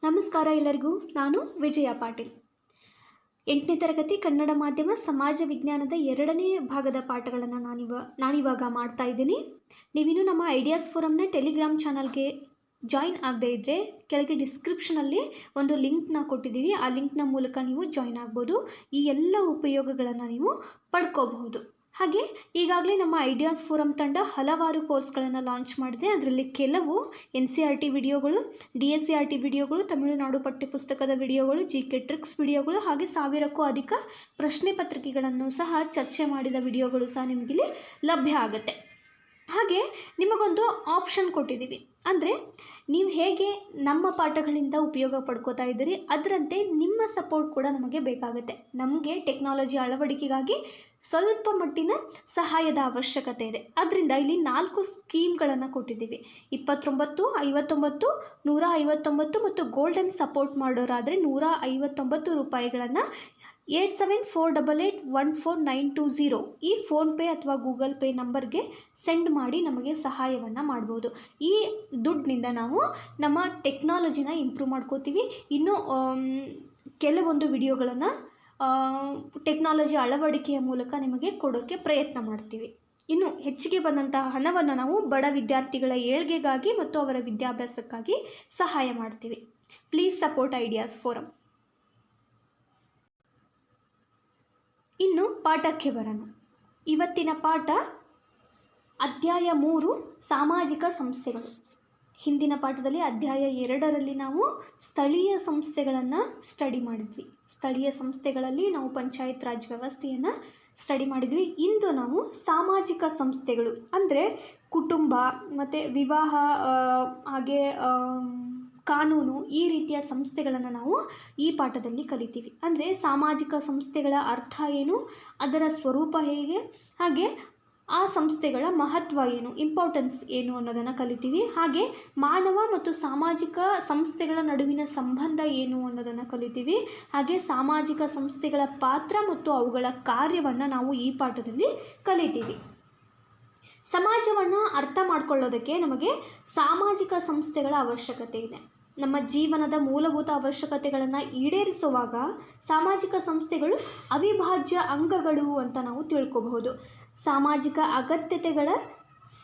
ನಮಸ್ಕಾರ ಎಲ್ಲರಿಗೂ. ನಾನು ವಿಜಯ ಪಾಟೀಲ್. 8ನೇ ತರಗತಿ ಕನ್ನಡ ಮಾಧ್ಯಮ ಸಮಾಜ ವಿಜ್ಞಾನದ 2ನೇ ಭಾಗದ ಪಾಠಗಳನ್ನು ನಾನಿವಾಗ ಮಾಡ್ತಾ ಇದ್ದೀನಿ. ನೀವಿನ್ನೂ ನಮ್ಮ ಐಡಿಯಾಸ್ ಫೋರಮ್ನ ಟೆಲಿಗ್ರಾಮ್ ಚಾನಲ್ಗೆ ಜಾಯಿನ್ ಆಗದೇ ಇದ್ದರೆ ಕೆಳಗೆ ಡಿಸ್ಕ್ರಿಪ್ಷನಲ್ಲಿ ಒಂದು ಲಿಂಕ್ನ ಕೊಟ್ಟಿದ್ದೀವಿ. ಆ ಲಿಂಕ್ನ ಮೂಲಕ ನೀವು ಜಾಯಿನ್ ಆಗ್ಬೋದು. ಈ ಎಲ್ಲ ಉಪಯೋಗಗಳನ್ನು ನೀವು ಪಡ್ಕೋಬಹುದು. ಹಾಗೆ ಈಗಾಗಲೇ ನಮ್ಮ ಐಡಿಯಾಸ್ ಫೋರಮ್ ತಂಡ ಹಲವಾರು ಕೋರ್ಸ್ಗಳನ್ನು ಲಾಂಚ್ ಮಾಡಿದೆ. ಅದರಲ್ಲಿ ಕೆಲವು NCERT ವಿಡಿಯೋಗಳು, DSCERT ವಿಡಿಯೋಗಳು, ತಮಿಳುನಾಡು ಪಠ್ಯಪುಸ್ತಕದ ವಿಡಿಯೋಗಳು, GK ಟ್ರಿಕ್ಸ್ ವಿಡಿಯೋಗಳು, ಹಾಗೆ 1000ಕ್ಕೂ ಅಧಿಕ ಪ್ರಶ್ನೆ ಪತ್ರಿಕೆಗಳನ್ನು ಸಹ ಚರ್ಚೆ ಮಾಡಿದ ವಿಡಿಯೋಗಳು ಸಹ ನಿಮಗಿಲ್ಲಿ ಲಭ್ಯ ಆಗುತ್ತೆ. ಹಾಗೆ ನಿಮಗೊಂದು ಆಪ್ಷನ್ ಕೊಟ್ಟಿದ್ದೀವಿ. ಅಂದರೆ ನೀವು ಹೇಗೆ ನಮ್ಮ ಪಾಠಗಳಿಂದ ಉಪಯೋಗ ಪಡ್ಕೋತಾ ಇದ್ದೀರಿ, ಅದರಂತೆ ನಿಮ್ಮ ಸಪೋರ್ಟ್ ಕೂಡ ನಮಗೆ ಬೇಕಾಗುತ್ತೆ. ನಮಗೆ ಟೆಕ್ನಾಲಜಿ ಅಳವಡಿಕೆಗಾಗಿ ಸ್ವಲ್ಪ ಮಟ್ಟಿನ ಸಹಾಯದ ಅವಶ್ಯಕತೆ ಇದೆ. ಅದರಿಂದ ಇಲ್ಲಿ 4 ಸ್ಕೀಮ್ಗಳನ್ನು ಕೊಟ್ಟಿದ್ದೀವಿ. 29, 59, 159 ಮತ್ತು ಗೋಲ್ಡನ್ ಸಪೋರ್ಟ್ ಮಾಡೋರಾದರೆ 159 ರೂಪಾಯಿಗಳನ್ನು 8748814920 ಈ ಫೋನ್ಪೇ ಅಥವಾ ಗೂಗಲ್ ಪೇ ನಂಬರ್ಗೆ ಸೆಂಡ್ ಮಾಡಿ ನಮಗೆ ಸಹಾಯವನ್ನು ಮಾಡ್ಬೋದು. ಈ ದುಡ್ಡಿನಿಂದ ನಾವು ನಮ್ಮ ಟೆಕ್ನಾಲಜಿನ ಇಂಪ್ರೂವ್ ಮಾಡ್ಕೋತೀವಿ. ಇನ್ನೂ ಕೆಲವೊಂದು ವಿಡಿಯೋಗಳನ್ನು ಟೆಕ್ನಾಲಜಿ ಅಳವಡಿಕೆಯ ಮೂಲಕ ನಿಮಗೆ ಕೊಡೋಕ್ಕೆ ಪ್ರಯತ್ನ ಮಾಡ್ತೀವಿ. ಇನ್ನು ಹೆಚ್ಚಿಗೆ ಬಂದಂತಹ ಹಣವನ್ನು ನಾವು ಬಡ ವಿದ್ಯಾರ್ಥಿಗಳ ಏಳ್ಗೆಗಾಗಿ ಮತ್ತು ಅವರ ವಿದ್ಯಾಭ್ಯಾಸಕ್ಕಾಗಿ ಸಹಾಯ ಮಾಡ್ತೀವಿ. Please support ideas forum. ಇನ್ನು ಪಾಠಕ್ಕೆ ಬರೋಣ. ಇವತ್ತಿನ ಪಾಠ ಅಧ್ಯಾಯ 3 ಸಾಮಾಜಿಕ ಸಂಸ್ಥೆಗಳು. ಹಿಂದಿನ ಪಾಠದಲ್ಲಿ ಅಧ್ಯಾಯ 2ರಲ್ಲಿ ನಾವು ಸ್ಥಳೀಯ ಸಂಸ್ಥೆಗಳನ್ನು ಸ್ಟಡಿ ಮಾಡಿದ್ವಿ. ಸ್ಥಳೀಯ ಸಂಸ್ಥೆಗಳಲ್ಲಿ ನಾವು ಪಂಚಾಯತ್ ರಾಜ್ ವ್ಯವಸ್ಥೆಯನ್ನು ಸ್ಟಡಿ ಮಾಡಿದ್ವಿ. ಇಂದು ನಾವು ಸಾಮಾಜಿಕ ಸಂಸ್ಥೆಗಳು ಅಂದರೆ ಕುಟುಂಬ ಮತ್ತು ವಿವಾಹ, ಹಾಗೆ ಕಾನೂನು, ಈ ರೀತಿಯ ಸಂಸ್ಥೆಗಳನ್ನು ನಾವು ಈ ಪಾಠದಲ್ಲಿ ಕಲಿತೀವಿ. ಅಂದರೆ ಸಾಮಾಜಿಕ ಸಂಸ್ಥೆಗಳ ಅರ್ಥ ಏನು, ಅದರ ಸ್ವರೂಪ ಹೇಗೆ, ಹಾಗೆ ಆ ಸಂಸ್ಥೆಗಳ ಮಹತ್ವ ಏನು, ಇಂಪಾರ್ಟೆನ್ಸ್ ಏನು ಅನ್ನೋದನ್ನು ಕಲಿತೀವಿ. ಹಾಗೆ ಮಾನವ ಮತ್ತು ಸಾಮಾಜಿಕ ಸಂಸ್ಥೆಗಳ ನಡುವಿನ ಸಂಬಂಧ ಏನು ಅನ್ನೋದನ್ನು ಕಲಿತೀವಿ. ಹಾಗೆ ಸಾಮಾಜಿಕ ಸಂಸ್ಥೆಗಳ ಪಾತ್ರ ಮತ್ತು ಅವುಗಳ ಕಾರ್ಯವನ್ನು ನಾವು ಈ ಪಾಠದಲ್ಲಿ ಕಲಿತೀವಿ. ಸಮಾಜವನ್ನು ಅರ್ಥ ಮಾಡ್ಕೊಳ್ಳೋದಕ್ಕೆ ನಮಗೆ ಸಾಮಾಜಿಕ ಸಂಸ್ಥೆಗಳ ಅವಶ್ಯಕತೆ ಇದೆ. ನಮ್ಮ ಜೀವನದ ಮೂಲಭೂತ ಅವಶ್ಯಕತೆಗಳನ್ನು ಈಡೇರಿಸುವಾಗ ಸಾಮಾಜಿಕ ಸಂಸ್ಥೆಗಳು ಅವಿಭಾಜ್ಯ ಅಂಗಗಳು ಅಂತ ನಾವು ತಿಳ್ಕೋಬಹುದು. ಸಾಮಾಜಿಕ ಅಗತ್ಯತೆಗಳ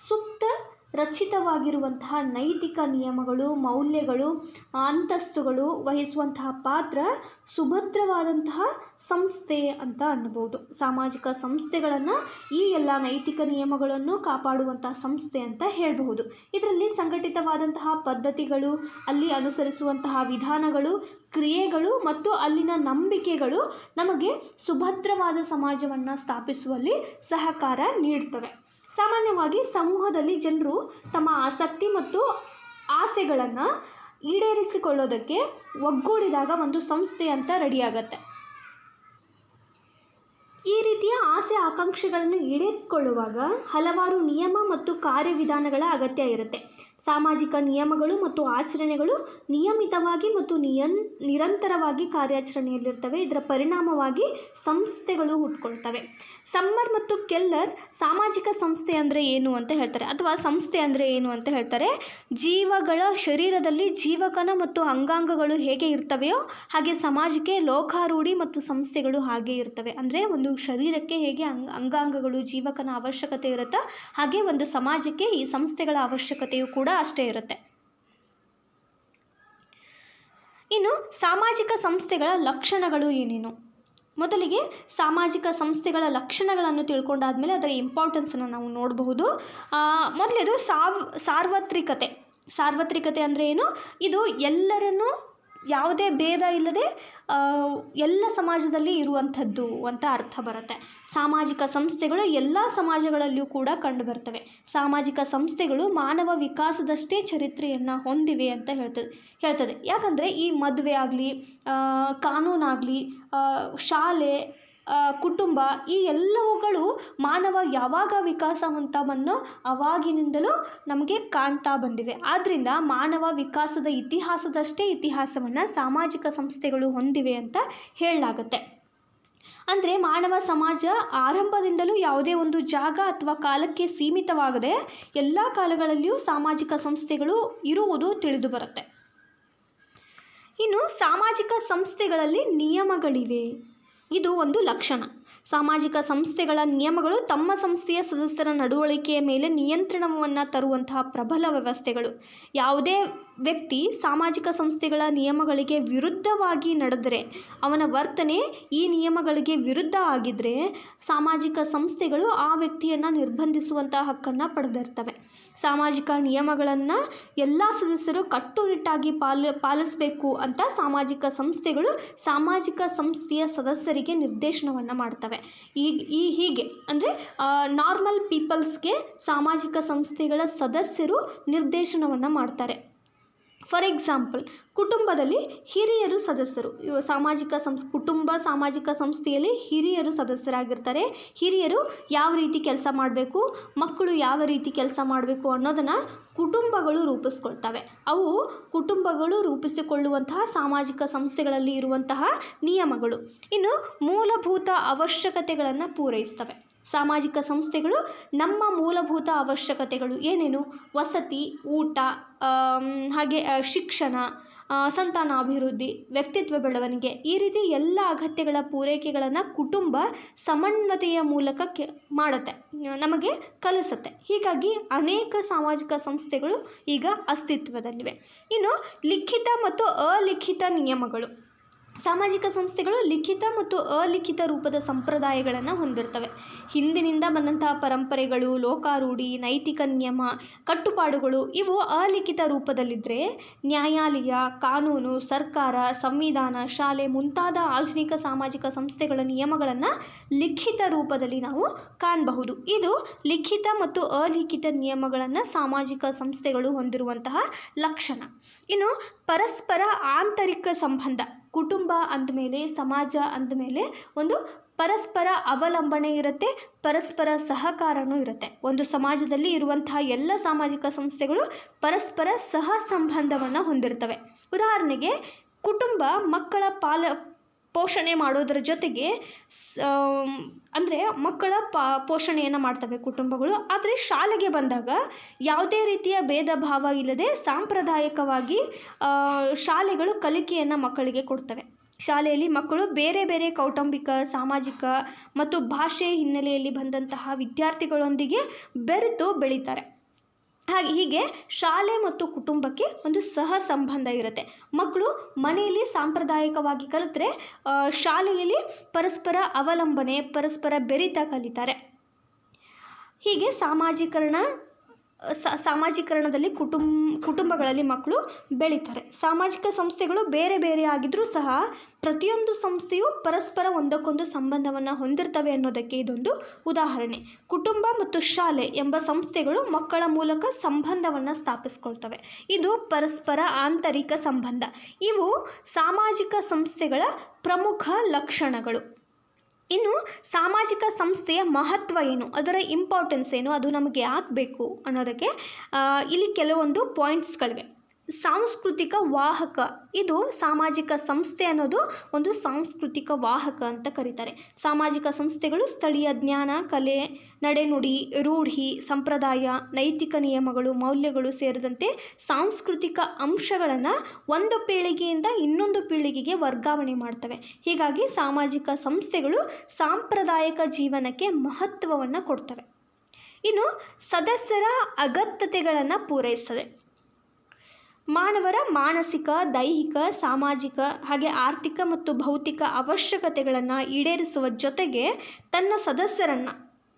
ಸುತ್ತ ರಚಿತವಾಗಿರುವಂತಹ ನೈತಿಕ ನಿಯಮಗಳು, ಮೌಲ್ಯಗಳು, ಅಂತಸ್ತುಗಳು ವಹಿಸುವಂತಹ ಪಾತ್ರ ಸುಭದ್ರವಾದಂತಹ ಸಂಸ್ಥೆ ಅಂತ ಅನ್ನಬಹುದು. ಸಾಮಾಜಿಕ ಸಂಸ್ಥೆಗಳನ್ನು ಈ ಎಲ್ಲ ನೈತಿಕ ನಿಯಮಗಳನ್ನು ಕಾಪಾಡುವಂತಹ ಸಂಸ್ಥೆ ಅಂತ ಹೇಳಬಹುದು. ಇದರಲ್ಲಿ ಸಂಘಟಿತವಾದಂತಹ ಪದ್ಧತಿಗಳು, ಅಲ್ಲಿ ಅನುಸರಿಸುವಂತಹ ವಿಧಾನಗಳು, ಕ್ರಿಯೆಗಳು ಮತ್ತು ಅಲ್ಲಿನ ನಂಬಿಕೆಗಳು ನಮಗೆ ಸುಭದ್ರವಾದ ಸಮಾಜವನ್ನು ಸ್ಥಾಪಿಸುವಲ್ಲಿ ಸಹಕಾರ ನೀಡ್ತವೆ. ಸಾಮಾನ್ಯವಾಗಿ ಸಮೂಹದಲ್ಲಿ ಜನರು ತಮ್ಮ ಆಸಕ್ತಿ ಮತ್ತು ಆಸೆಗಳನ್ನು ಈಡೇರಿಸಿಕೊಳ್ಳೋದಕ್ಕೆ ಒಗ್ಗೂಡಿದಾಗ ಒಂದು ಸಂಸ್ಥೆ ಅಂತ ರೆಡಿಯಾಗತ್ತೆ. ಈ ರೀತಿಯ ಆಸೆ ಆಕಾಂಕ್ಷೆಗಳನ್ನು ಈಡೇರಿಸಿಕೊಳ್ಳುವಾಗ ಹಲವಾರು ನಿಯಮ ಮತ್ತು ಕಾರ್ಯವಿಧಾನಗಳ ಅಗತ್ಯ ಇರುತ್ತೆ. ಸಾಮಾಜಿಕ ನಿಯಮಗಳು ಮತ್ತು ಆಚರಣೆಗಳು ನಿಯಮಿತವಾಗಿ ಮತ್ತು ನಿರಂತರವಾಗಿ ಕಾರ್ಯಾಚರಣೆಯಲ್ಲಿರ್ತವೆ. ಇದರ ಪರಿಣಾಮವಾಗಿ ಸಂಸ್ಥೆಗಳು ಹುಟ್ಕೊಳ್ತವೆ. ಸಮ್ಮರ್ ಮತ್ತು ಕೆಲ್ಲರ್ ಸಾಮಾಜಿಕ ಸಂಸ್ಥೆ ಅಂದರೆ ಏನು ಅಂತ ಹೇಳ್ತಾರೆ, ಅಥವಾ ಸಂಸ್ಥೆ ಅಂದರೆ ಏನು ಅಂತ ಹೇಳ್ತಾರೆ. ಜೀವಗಳ ಶರೀರದಲ್ಲಿ ಜೀವಕಣ ಮತ್ತು ಅಂಗಾಂಗಗಳು ಹೇಗೆ ಇರ್ತವೆಯೋ ಹಾಗೆ ಸಮಾಜಕ್ಕೆ ಲೋಕಾರೂಢಿ ಮತ್ತು ಸಂಸ್ಥೆಗಳು ಹಾಗೆ ಇರ್ತವೆ. ಅಂದರೆ ಒಂದು ಶರೀರಕ್ಕೆ ಹೇಗೆ ಅಂಗಾಂಗಗಳು, ಜೀವಕನ ಅವಶ್ಯಕತೆ ಇರುತ್ತಾ, ಹಾಗೆ ಒಂದು ಸಮಾಜಕ್ಕೆ ಈ ಸಂಸ್ಥೆಗಳ ಅವಶ್ಯಕತೆಯು ಕೂಡ ಅಷ್ಟೇ ಇರುತ್ತೆ. ಇನ್ನು ಸಾಮಾಜಿಕ ಸಂಸ್ಥೆಗಳ ಲಕ್ಷಣಗಳು ಏನೇನು? ಮೊದಲಿಗೆ ಸಾಮಾಜಿಕ ಸಂಸ್ಥೆಗಳ ಲಕ್ಷಣಗಳನ್ನು ತಿಳ್ಕೊಂಡಾದ್ಮೇಲೆ ಅದರ ಇಂಪಾರ್ಟೆನ್ಸನ್ನು ನಾವು ನೋಡಬಹುದು. ಮೊದಲೇದು ಸಾರ್ವತ್ರಿಕತೆ. ಸಾರ್ವತ್ರಿಕತೆ ಅಂದರೆ ಏನು? ಇದು ಎಲ್ಲರನ್ನೂ ಯಾವುದೇ ಭೇದ ಇಲ್ಲದೆ ಎಲ್ಲ ಸಮಾಜದಲ್ಲಿ ಇರುವಂಥದ್ದು ಅಂತ ಅರ್ಥ ಬರುತ್ತೆ. ಸಾಮಾಜಿಕ ಸಂಸ್ಥೆಗಳು ಎಲ್ಲ ಸಮಾಜಗಳಲ್ಲಿಯೂ ಕೂಡ ಕಂಡುಬರ್ತವೆ. ಸಾಮಾಜಿಕ ಸಂಸ್ಥೆಗಳು ಮಾನವ ವಿಕಾಸದಷ್ಟೇ ಚರಿತ್ರೆಯನ್ನು ಹೊಂದಿವೆ ಅಂತ ಹೇಳ್ತದೆ. ಯಾಕಂದರೆ ಈ ಮದುವೆ ಆಗಲಿ, ಕಾನೂನಾಗಲಿ, ಶಾಲೆ, ಕುಟುಂಬ, ಈ ಎಲ್ಲವುಗಳು ಮಾನವ ಯಾವಾಗ ವಿಕಾಸ ಹೊಂದವನ್ನೋ ಅವಾಗಿನಿಂದಲೂ ನಮಗೆ ಕಾಣ್ತಾ ಬಂದಿವೆ. ಆದ್ದರಿಂದ ಮಾನವ ವಿಕಾಸದ ಇತಿಹಾಸದಷ್ಟೇ ಇತಿಹಾಸವನ್ನು ಸಾಮಾಜಿಕ ಸಂಸ್ಥೆಗಳು ಹೊಂದಿವೆ ಅಂತ ಹೇಳಲಾಗುತ್ತೆ. ಅಂದರೆ ಮಾನವ ಸಮಾಜ ಆರಂಭದಿಂದಲೂ ಯಾವುದೇ ಒಂದು ಜಾಗ ಅಥವಾ ಕಾಲಕ್ಕೆ ಸೀಮಿತವಾಗದೆ ಎಲ್ಲ ಕಾಲಗಳಲ್ಲಿಯೂ ಸಾಮಾಜಿಕ ಸಂಸ್ಥೆಗಳು ಇರುವುದು ತಿಳಿದು ಬರುತ್ತೆ. ಇನ್ನು ಸಾಮಾಜಿಕ ಸಂಸ್ಥೆಗಳಲ್ಲಿ ನಿಯಮಗಳಿವೆ. ಇದು ಒಂದು ಲಕ್ಷಣ. ಸಾಮಾಜಿಕ ಸಂಸ್ಥೆಗಳ ನಿಯಮಗಳು ತಮ್ಮ ಸಂಸ್ಥೆಯ ಸದಸ್ಯರ ನಡವಳಿಕೆಯ ಮೇಲೆ ನಿಯಂತ್ರಣವನ್ನು ತರುವಂತಹ ಪ್ರಬಲ ವ್ಯವಸ್ಥೆಗಳು. ಯಾವುದೇ ವ್ಯಕ್ತಿ ಸಾಮಾಜಿಕ ಸಂಸ್ಥೆಗಳ ನಿಯಮಗಳಿಗೆ ವಿರುದ್ಧವಾಗಿ ನಡೆದರೆ, ಅವನ ವರ್ತನೆ ಈ ನಿಯಮಗಳಿಗೆ ವಿರುದ್ಧ ಆಗಿದ್ದರೆ, ಸಾಮಾಜಿಕ ಸಂಸ್ಥೆಗಳು ಆ ವ್ಯಕ್ತಿಯನ್ನು ನಿರ್ಬಂಧಿಸುವಂತಹ ಹಕ್ಕನ್ನು ಪಡೆದಿರ್ತವೆ. ಸಾಮಾಜಿಕ ನಿಯಮಗಳನ್ನು ಎಲ್ಲ ಸದಸ್ಯರು ಕಟ್ಟುನಿಟ್ಟಾಗಿ ಪಾಲಿಸಬೇಕು ಅಂತ ಸಾಮಾಜಿಕ ಸಂಸ್ಥೆಗಳು ಸಾಮಾಜಿಕ ಸಂಸ್ಥೆಯ ಸದಸ್ಯರಿಗೆ ನಿರ್ದೇಶನವನ್ನು ಮಾಡ್ತವೆ. ಹೀಗೆ ಅಂದರೆ ನಾರ್ಮಲ್ ಪೀಪಲ್ಸ್ಗೆ ಸಾಮಾಜಿಕ ಸಂಸ್ಥೆಗಳ ಸದಸ್ಯರು ನಿರ್ದೇಶನವನ್ನು ಮಾಡ್ತಾರೆ. ಫಾರ್ ಎಕ್ಸಾಂಪಲ್, ಕುಟುಂಬದಲ್ಲಿ ಹಿರಿಯರು ಸದಸ್ಯರು. ಕುಟುಂಬ ಸಾಮಾಜಿಕ ಸಂಸ್ಥೆಯಲ್ಲಿ ಹಿರಿಯರು ಸದಸ್ಯರಾಗಿರ್ತಾರೆ. ಹಿರಿಯರು ಯಾವ ರೀತಿ ಕೆಲಸ ಮಾಡಬೇಕು, ಮಕ್ಕಳು ಯಾವ ರೀತಿ ಕೆಲಸ ಮಾಡಬೇಕು ಅನ್ನೋದನ್ನು ಕುಟುಂಬಗಳು ರೂಪಿಸ್ಕೊಳ್ತವೆ. ಅವು ಕುಟುಂಬಗಳು ರೂಪಿಸಿಕೊಳ್ಳುವಂತಹ ಸಾಮಾಜಿಕ ಸಂಸ್ಥೆಗಳಲ್ಲಿ ಇರುವಂತಹ ನಿಯಮಗಳು. ಇನ್ನು ಮೂಲಭೂತ ಅವಶ್ಯಕತೆಗಳನ್ನು ಪೂರೈಸ್ತವೆ. ಸಾಮಾಜಿಕ ಸಂಸ್ಥೆಗಳು ನಮ್ಮ ಮೂಲಭೂತ ಅವಶ್ಯಕತೆಗಳು ಏನೇನು? ವಸತಿ, ಊಟ, ಹಾಗೆ ಶಿಕ್ಷಣ, ಸಂತಾನಾಭಿವೃದ್ಧಿ, ವ್ಯಕ್ತಿತ್ವ ಬೆಳವಣಿಗೆ, ಈ ರೀತಿ ಎಲ್ಲ ಅಗತ್ಯಗಳ ಪೂರೈಕೆಗಳನ್ನು ಕುಟುಂಬ ಸಮನ್ವಯತೆಯ ಮೂಲಕ ಮಾಡುತ್ತೆ, ನಮಗೆ ಕಲಿಸುತ್ತೆ. ಹೀಗಾಗಿ ಅನೇಕ ಸಾಮಾಜಿಕ ಸಂಸ್ಥೆಗಳು ಈಗ ಅಸ್ತಿತ್ವದಲ್ಲಿವೆ. ಇನ್ನು ಲಿಖಿತ ಮತ್ತು ಅಲಿಖಿತ ನಿಯಮಗಳು. ಸಾಮಾಜಿಕ ಸಂಸ್ಥೆಗಳು ಲಿಖಿತ ಮತ್ತು ಅಲಿಖಿತ ರೂಪದ ಸಂಪ್ರದಾಯಗಳನ್ನು ಹೊಂದಿರ್ತವೆ. ಹಿಂದಿನಿಂದ ಬಂದಂತಹ ಪರಂಪರೆಗಳು, ಲೋಕಾರೂಢಿ, ನೈತಿಕ ನಿಯಮ, ಕಟ್ಟುಪಾಡುಗಳು ಇವು ಅಲಿಖಿತ ರೂಪದಲ್ಲಿದ್ದರೆ, ನ್ಯಾಯಾಲಯ, ಕಾನೂನು, ಸರ್ಕಾರ, ಸಂವಿಧಾನ, ಶಾಲೆ ಮುಂತಾದ ಆಧುನಿಕ ಸಾಮಾಜಿಕ ಸಂಸ್ಥೆಗಳ ನಿಯಮಗಳನ್ನು ಲಿಖಿತ ರೂಪದಲ್ಲಿ ನಾವು ಕಾಣಬಹುದು. ಇದು ಲಿಖಿತ ಮತ್ತು ಅಲಿಖಿತ ನಿಯಮಗಳನ್ನು ಸಾಮಾಜಿಕ ಸಂಸ್ಥೆಗಳು ಹೊಂದಿರುವಂತಹ ಲಕ್ಷಣ. ಇನ್ನು ಪರಸ್ಪರ ಆಂತರಿಕ ಸಂಬಂಧ. ಕುಟುಂಬ ಅಂದಮೇಲೆ, ಸಮಾಜ ಅಂದಮೇಲೆ ಒಂದು ಪರಸ್ಪರ ಅವಲಂಬನೆ ಇರುತ್ತೆ, ಪರಸ್ಪರ ಸಹಕಾರನೂ ಇರುತ್ತೆ. ಒಂದು ಸಮಾಜದಲ್ಲಿ ಇರುವಂತಹ ಎಲ್ಲ ಸಾಮಾಜಿಕ ಸಂಸ್ಥೆಗಳು ಪರಸ್ಪರ ಸಹ ಸಂಬಂಧವನ್ನು ಹೊಂದಿರ್ತವೆ. ಉದಾಹರಣೆಗೆ, ಕುಟುಂಬ ಮಕ್ಕಳ ಪೋಷಣೆ ಮಾಡೋದ್ರ ಜೊತೆಗೆ ಅಂದರೆ ಮಕ್ಕಳ ಪೋಷಣೆಯನ್ನು ಮಾಡ್ತವೆ ಕುಟುಂಬಗಳು. ಆದರೆ ಶಾಲೆಗೆ ಬಂದಾಗ ಯಾವುದೇ ರೀತಿಯ ಭೇದ ಭಾವ ಇಲ್ಲದೆ ಸಾಂಪ್ರದಾಯಿಕವಾಗಿ ಶಾಲೆಗಳು ಕಲಿಕೆಯನ್ನು ಮಕ್ಕಳಿಗೆ ಕೊಡ್ತವೆ. ಶಾಲೆಯಲ್ಲಿ ಮಕ್ಕಳು ಬೇರೆ ಬೇರೆ ಕೌಟುಂಬಿಕ, ಸಾಮಾಜಿಕ ಮತ್ತು ಭಾಷೆ ಹಿನ್ನೆಲೆಯಲ್ಲಿ ಬಂದಂತಹ ವಿದ್ಯಾರ್ಥಿಗಳೊಂದಿಗೆ ಬೆರೆತು ಬೆಳೀತಾರೆ. ಹೀಗೆ ಶಾಲೆ ಮತ್ತು ಕುಟುಂಬಕ್ಕೆ ಒಂದು ಸಹ ಸಂಬಂಧ ಇರುತ್ತೆ. ಮಕ್ಕಳು ಮನೆಯಲ್ಲಿ ಸಾಂಪ್ರದಾಯಿಕವಾಗಿ ಕಲಿತರೆ ಶಾಲೆಯಲ್ಲಿ ಪರಸ್ಪರ ಅವಲಂಬನೆ, ಪರಸ್ಪರ ಬೆರೆತ ಕಲಿತಾರೆ. ಹೀಗೆ ಸಾಮಾಜೀಕರಣದಲ್ಲಿ ಕುಟುಂಬಗಳಲ್ಲಿ ಮಕ್ಕಳು ಬೆಳೀತಾರೆ. ಸಾಮಾಜಿಕ ಸಂಸ್ಥೆಗಳು ಬೇರೆ ಬೇರೆ ಆಗಿದ್ದರೂ ಸಹ ಪ್ರತಿಯೊಂದು ಸಂಸ್ಥೆಯು ಪರಸ್ಪರ ಒಂದಕ್ಕೊಂದು ಸಂಬಂಧವನ್ನು ಹೊಂದಿರ್ತವೆ ಅನ್ನೋದಕ್ಕೆ ಇದೊಂದು ಉದಾಹರಣೆ. ಕುಟುಂಬ ಮತ್ತು ಶಾಲೆ ಎಂಬ ಸಂಸ್ಥೆಗಳು ಮಕ್ಕಳ ಮೂಲಕ ಸಂಬಂಧವನ್ನು ಸ್ಥಾಪಿಸ್ಕೊಳ್ತವೆ. ಇದು ಪರಸ್ಪರ ಆಂತರಿಕ ಸಂಬಂಧ. ಇವು ಸಾಮಾಜಿಕ ಸಂಸ್ಥೆಗಳ ಪ್ರಮುಖ ಲಕ್ಷಣಗಳು. ಇನ್ನು ಸಾಮಾಜಿಕ ಸಂಸ್ಥೆಯ ಮಹತ್ವ ಏನು, ಅದರ ಇಂಪಾರ್ಟೆನ್ಸ್ ಏನು, ಅದು ನಮಗೆ ಯಾಕೆ ಬೇಕು ಅನ್ನೋದಕ್ಕೆ ಇಲ್ಲಿ ಕೆಲವೊಂದು ಪಾಯಿಂಟ್ಸ್ಗಳಿವೆ. ಸಾಂಸ್ಕೃತಿಕ ವಾಹಕ. ಇದು ಸಾಮಾಜಿಕ ಸಂಸ್ಥೆ ಅನ್ನೋದು ಒಂದು ಸಾಂಸ್ಕೃತಿಕ ವಾಹಕ ಅಂತ ಕರೀತಾರೆ. ಸಾಮಾಜಿಕ ಸಂಸ್ಥೆಗಳು ಸ್ಥಳೀಯ ಜ್ಞಾನ, ಕಲೆ, ನಡೆನುಡಿ, ರೂಢಿ, ಸಂಪ್ರದಾಯ, ನೈತಿಕ ನಿಯಮಗಳು, ಮೌಲ್ಯಗಳು ಸೇರಿದಂತೆ ಸಾಂಸ್ಕೃತಿಕ ಅಂಶಗಳನ್ನು ಒಂದು ಪೀಳಿಗೆಯಿಂದ ಇನ್ನೊಂದು ಪೀಳಿಗೆಗೆ ವರ್ಗಾವಣೆ ಮಾಡ್ತವೆ. ಹೀಗಾಗಿ ಸಾಮಾಜಿಕ ಸಂಸ್ಥೆಗಳು ಸಾಂಪ್ರದಾಯಿಕ ಜೀವನಕ್ಕೆ ಮಹತ್ವವನ್ನು ಕೊಡ್ತವೆ. ಇನ್ನು ಸದಸ್ಯರ ಅಗತ್ಯತೆಗಳನ್ನು ಪೂರೈಸ್ತದೆ. ಮಾನವರ ಮಾನಸಿಕ, ದೈಹಿಕ, ಸಾಮಾಜಿಕ ಹಾಗೆ ಆರ್ಥಿಕ ಮತ್ತು ಭೌತಿಕ ಅವಶ್ಯಕತೆಗಳನ್ನು ಈಡೇರಿಸುವ ಜೊತೆಗೆ ತನ್ನ ಸದಸ್ಯರನ್ನು